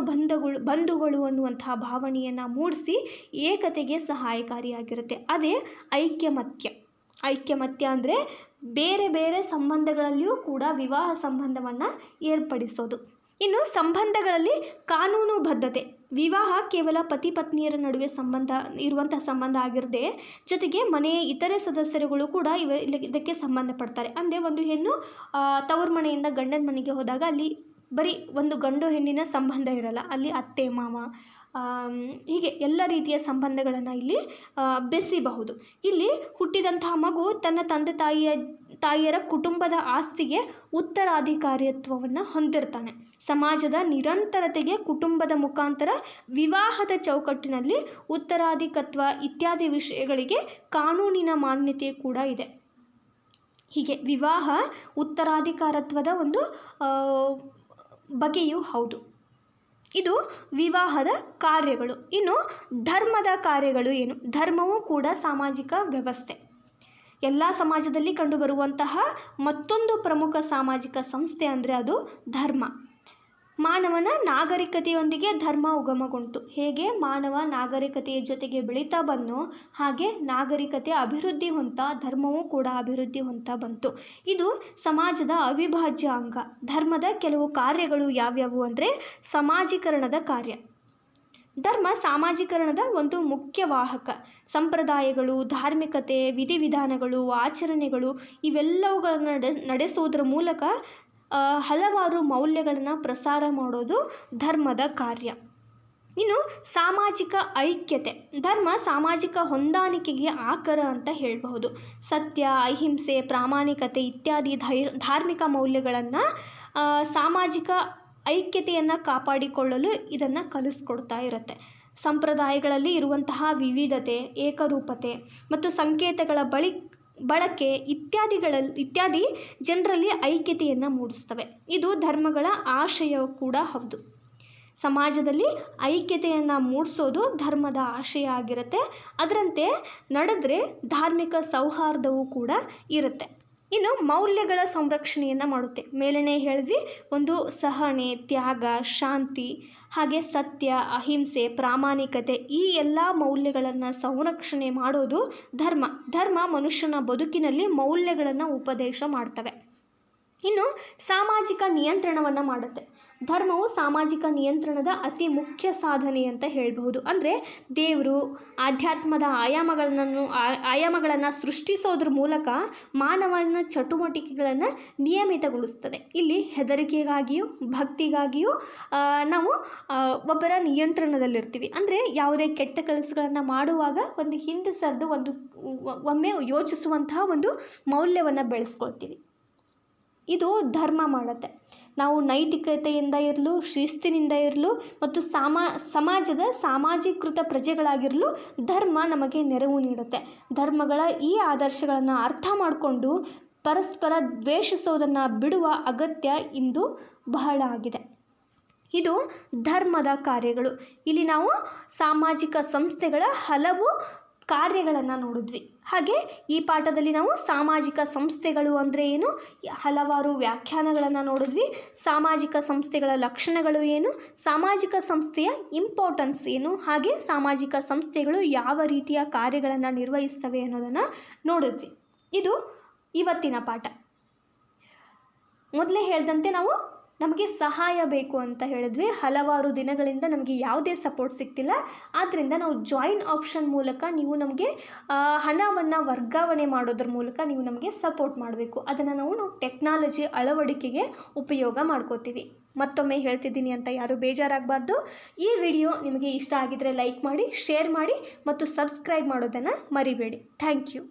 ಬಂಧುಗಳು ಅನ್ನುವಂತಹ ಭಾವನೆಯನ್ನು ಮೂಡಿಸಿ ಏಕತೆಗೆ ಸಹಾಯಕಾರಿಯಾಗಿರುತ್ತೆ. ಅದೇ ಐಕ್ಯಮತ್ಯ ಅಂದರೆ ಬೇರೆ ಬೇರೆ ಸಂಬಂಧಗಳಲ್ಲಿಯೂ ಕೂಡ ವಿವಾಹ ಸಂಬಂಧವನ್ನು ಏರ್ಪಡಿಸೋದು. ಇನ್ನು ಸಂಬಂಧಗಳಲ್ಲಿ ಕಾನೂನು ಬದ್ಧತೆ. ವಿವಾಹ ಕೇವಲ ಪತಿ ಪತ್ನಿಯರ ನಡುವೆ ಇರುವಂಥ ಸಂಬಂಧ ಆಗಿರದೆ, ಜೊತೆಗೆ ಮನೆಯ ಇತರೆ ಸದಸ್ಯರುಗಳು ಕೂಡ ಇದಕ್ಕೆ ಸಂಬಂಧಪಡ್ತಾರೆ. ಅಂದರೆ ಒಂದು ಹೆಣ್ಣು ತವರು ಮನೆಯಿಂದ ಗಂಡನ ಮನೆಗೆ ಹೋದಾಗ ಅಲ್ಲಿ ಬರೀ ಒಂದು ಗಂಡು ಹೆಣ್ಣಿನ ಸಂಬಂಧ ಇರಲ್ಲ. ಅಲ್ಲಿ ಅತ್ತೆ ಮಾವ ಹೀಗೆ ಎಲ್ಲ ರೀತಿಯ ಸಂಬಂಧಗಳನ್ನು ಇಲ್ಲಿ ಬೆಸೆಯಬಹುದು. ಇಲ್ಲಿ ಹುಟ್ಟಿದಂತಹ ಮಗು ತನ್ನ ತಂದೆ ತಾಯಿಯರ ಕುಟುಂಬದ ಆಸ್ತಿಗೆ ಉತ್ತರಾಧಿಕಾರಿತ್ವವನ್ನು ಹೊಂದಿರ್ತಾನೆ. ಸಮಾಜದ ನಿರಂತರತೆಗೆ ಕುಟುಂಬದ ಮುಖಾಂತರ ವಿವಾಹದ ಚೌಕಟ್ಟಿನಲ್ಲಿ ಉತ್ತರಾಧಿಕತ್ವ ಇತ್ಯಾದಿ ವಿಷಯಗಳಿಗೆ ಕಾನೂನಿನ ಮಾನ್ಯತೆ ಕೂಡ ಇದೆ. ಹೀಗೆ ವಿವಾಹ ಉತ್ತರಾಧಿಕಾರತ್ವದ ಒಂದು ಬಗೆಯೂ ಹೌದು. ಇದು ವಿವಾಹದ ಕಾರ್ಯಗಳು. ಇನ್ನು ಧರ್ಮದ ಕಾರ್ಯಗಳು ಏನು? ಧರ್ಮವೂ ಕೂಡ ಸಾಮಾಜಿಕ ವ್ಯವಸ್ಥೆ. ಎಲ್ಲ ಸಮಾಜದಲ್ಲಿ ಕಂಡುಬರುವಂತಹ ಮತ್ತೊಂದು ಪ್ರಮುಖ ಸಾಮಾಜಿಕ ಸಂಸ್ಥೆ ಅಂದರೆ ಅದು ಧರ್ಮ. ಮಾನವನ ನಾಗರಿಕತೆಯೊಂದಿಗೆ ಧರ್ಮ ಉಗಮಗೊಂಡು ಹೇಗೆ ಮಾನವ ನಾಗರಿಕತೆಯ ಜೊತೆಗೆ ಬೆಳೀತಾ ಬಂದೋ ಹಾಗೆ ನಾಗರಿಕತೆ ಅಭಿವೃದ್ಧಿ ಹೊಂದ್ತಾ ಧರ್ಮವೂ ಕೂಡ ಅಭಿವೃದ್ಧಿ ಹೊಂದ್ತಾ ಬಂತು. ಇದು ಸಮಾಜದ ಅವಿಭಾಜ್ಯ ಅಂಗ. ಧರ್ಮದ ಕೆಲವು ಕಾರ್ಯಗಳು ಯಾವ್ಯಾವು ಅಂದರೆ ಸಮಾಜೀಕರಣದ ಕಾರ್ಯ. ಧರ್ಮ ಸಾಮಾಜೀಕರಣದ ಒಂದು ಮುಖ್ಯ ವಾಹಕ. ಸಂಪ್ರದಾಯಗಳು, ಧಾರ್ಮಿಕತೆ, ವಿಧಿವಿಧಾನಗಳು, ಆಚರಣೆಗಳು ಇವೆಲ್ಲವುಗಳನ್ನು ನಡೆಸೋದ್ರ ಮೂಲಕ ಹಲವಾರು ಮೌಲ್ಯಗಳನ್ನು ಪ್ರಸಾರ ಮಾಡೋದು ಧರ್ಮದ ಕಾರ್ಯ. ಇನ್ನು ಸಾಮಾಜಿಕ ಐಕ್ಯತೆ. ಧರ್ಮ ಸಾಮಾಜಿಕ ಹೊಂದಾಣಿಕೆಗೆ ಆಕರ ಅಂತ ಹೇಳಬಹುದು. ಸತ್ಯ, ಅಹಿಂಸೆ, ಪ್ರಾಮಾಣಿಕತೆ ಇತ್ಯಾದಿ ಧಾರ್ಮಿಕ ಮೌಲ್ಯಗಳನ್ನು ಸಾಮಾಜಿಕ ಐಕ್ಯತೆಯನ್ನು ಕಾಪಾಡಿಕೊಳ್ಳಲು ಇದನ್ನು ಕಲಿಸ್ಕೊಡ್ತಾ ಇರುತ್ತೆ. ಸಂಪ್ರದಾಯಗಳಲ್ಲಿ ಇರುವಂತಹ ವಿವಿಧತೆ, ಏಕರೂಪತೆ ಮತ್ತು ಸಂಕೇತಗಳ ಬಳಕೆ ಇತ್ಯಾದಿ ಜನರಲ್ಲಿ ಐಕ್ಯತೆಯನ್ನು ಮೂಡಿಸ್ತವೆ. ಇದು ಧರ್ಮಗಳ ಆಶಯ ಕೂಡ ಹೌದು. ಸಮಾಜದಲ್ಲಿ ಐಕ್ಯತೆಯನ್ನು ಮೂಡಿಸೋದು ಧರ್ಮದ ಆಶಯ ಆಗಿರುತ್ತೆ. ಅದರಂತೆ ನಡೆದರೆ ಧಾರ್ಮಿಕ ಸೌಹಾರ್ದವೂ ಕೂಡ ಇರುತ್ತೆ. ಇನ್ನು ಮೌಲ್ಯಗಳ ಸಂರಕ್ಷಣೆಯನ್ನು ಮಾಡುತ್ತೆ. ಮೇಲನೇ ಹೇಳಿದ್ವಿ, ಒಂದು ಸಹನೆ, ತ್ಯಾಗ, ಶಾಂತಿ, ಹಾಗೆ ಸತ್ಯ, ಅಹಿಂಸೆ, ಪ್ರಾಮಾಣಿಕತೆ ಈ ಎಲ್ಲ ಮೌಲ್ಯಗಳನ್ನು ಸಂರಕ್ಷಣೆ ಮಾಡೋದು ಧರ್ಮ ಮನುಷ್ಯನ ಬದುಕಿನಲ್ಲಿ ಮೌಲ್ಯಗಳನ್ನು ಉಪದೇಶ ಮಾಡ್ತವೆ. ಇನ್ನು ಸಾಮಾಜಿಕ ನಿಯಂತ್ರಣವನ್ನು ಮಾಡುತ್ತೆ. ಧರ್ಮವು ಸಾಮಾಜಿಕ ನಿಯಂತ್ರಣದ ಅತಿ ಮುಖ್ಯ ಸಾಧನೆ ಅಂತ ಹೇಳಬಹುದು. ಅಂದರೆ ದೇವರು ಆಧ್ಯಾತ್ಮದ ಆಯಾಮಗಳನ್ನು ಸೃಷ್ಟಿಸೋದ್ರ ಮೂಲಕ ಮಾನವನ ಚಟುವಟಿಕೆಗಳನ್ನು ನಿಯಮಿತಗೊಳಿಸ್ತದೆ. ಇಲ್ಲಿ ಹೆದರಿಕೆಗಾಗಿಯೂ ಭಕ್ತಿಗಾಗಿಯೂ ನಾವು ಒಬ್ಬರ ನಿಯಂತ್ರಣದಲ್ಲಿರ್ತೀವಿ. ಅಂದರೆ ಯಾವುದೇ ಕೆಟ್ಟ ಕೆಲಸಗಳನ್ನು ಮಾಡುವಾಗ ಒಂದು ಹಿಂದೆ ಸರಿದು ಒಮ್ಮೆ ಯೋಚಿಸುವಂತಹ ಒಂದು ಮೌಲ್ಯವನ್ನು ಬೆಳೆಸ್ಕೊಳ್ತೀವಿ. ಇದು ಧರ್ಮ ಮಾಡುತ್ತೆ. ನಾವು ನೈತಿಕತೆಯಿಂದ ಇರಲು, ಶಿಸ್ತಿನಿಂದ ಇರಲು ಮತ್ತು ಸಮಾಜದ ಸಾಮಾಜೀಕೃತ ಪ್ರಜೆಗಳಾಗಿರಲು ಧರ್ಮ ನಮಗೆ ನೆರವು ನೀಡುತ್ತೆ. ಧರ್ಮಗಳ ಈ ಆದರ್ಶಗಳನ್ನು ಅರ್ಥ ಮಾಡಿಕೊಂಡು ಪರಸ್ಪರ ದ್ವೇಷಿಸೋದನ್ನು ಬಿಡುವ ಅಗತ್ಯ ಇಂದು ಬಹಳ ಆಗಿದೆ. ಇದು ಧರ್ಮದ ಕಾರ್ಯಗಳು. ಇಲ್ಲಿ ನಾವು ಸಾಮಾಜಿಕ ಸಂಸ್ಥೆಗಳ ಹಲವು ಕಾರ್ಯಗಳನ್ನು ನೋಡಿದ್ವಿ. ಹಾಗೆ ಈ ಪಾಠದಲ್ಲಿ ನಾವು ಸಾಮಾಜಿಕ ಸಂಸ್ಥೆಗಳು ಅಂದರೆ ಏನು, ಹಲವಾರು ವ್ಯಾಖ್ಯಾನಗಳನ್ನು ನೋಡಿದ್ವಿ. ಸಾಮಾಜಿಕ ಸಂಸ್ಥೆಗಳ ಲಕ್ಷಣಗಳು ಏನು, ಸಾಮಾಜಿಕ ಸಂಸ್ಥೆಯ ಇಂಪಾರ್ಟೆನ್ಸ್ ಏನು, ಹಾಗೆ ಸಾಮಾಜಿಕ ಸಂಸ್ಥೆಗಳು ಯಾವ ರೀತಿಯ ಕಾರ್ಯಗಳನ್ನು ನಿರ್ವಹಿಸ್ತವೆ ಅನ್ನೋದನ್ನು ನೋಡಿದ್ವಿ. ಇದು ಇವತ್ತಿನ ಪಾಠ. ಮೊದಲೇ ಹೇಳಿದಂತೆ ನಮಗೆ ಸಹಾಯ ಬೇಕು ಅಂತ ಹೇಳಿದ್ವಿ. ಹಲವಾರು ದಿನಗಳಿಂದ ನಮಗೆ ಯಾವುದೇ ಸಪೋರ್ಟ್ ಸಿಗ್ತಿಲ್ಲ. ಆದ್ದರಿಂದ ನಾವು ಜಾಯಿನ್ ಆಪ್ಷನ್ ಮೂಲಕ ನೀವು ನಮಗೆ ಹಣವನ್ನು ವರ್ಗಾವಣೆ ಮಾಡೋದ್ರ ಮೂಲಕ ನೀವು ನಮಗೆ ಸಪೋರ್ಟ್ ಮಾಡಬೇಕು. ಅದನ್ನು ನಾವು ಟೆಕ್ನಾಲಜಿ ಅಳವಡಿಕೆಗೆ ಉಪಯೋಗ ಮಾಡ್ಕೋತೀವಿ. ಮತ್ತೊಮ್ಮೆ ಹೇಳ್ತಿದ್ದೀನಿ ಅಂತ ಯಾರೂ ಬೇಜಾರಾಗಬಾರ್ದು. ಈ ವಿಡಿಯೋ ನಿಮಗೆ ಇಷ್ಟ ಆಗಿದ್ದರೆ ಲೈಕ್ ಮಾಡಿ, ಶೇರ್ ಮಾಡಿ ಮತ್ತು ಸಬ್ಸ್ಕ್ರೈಬ್ ಮಾಡೋದನ್ನು ಮರಿಬೇಡಿ. Thank you.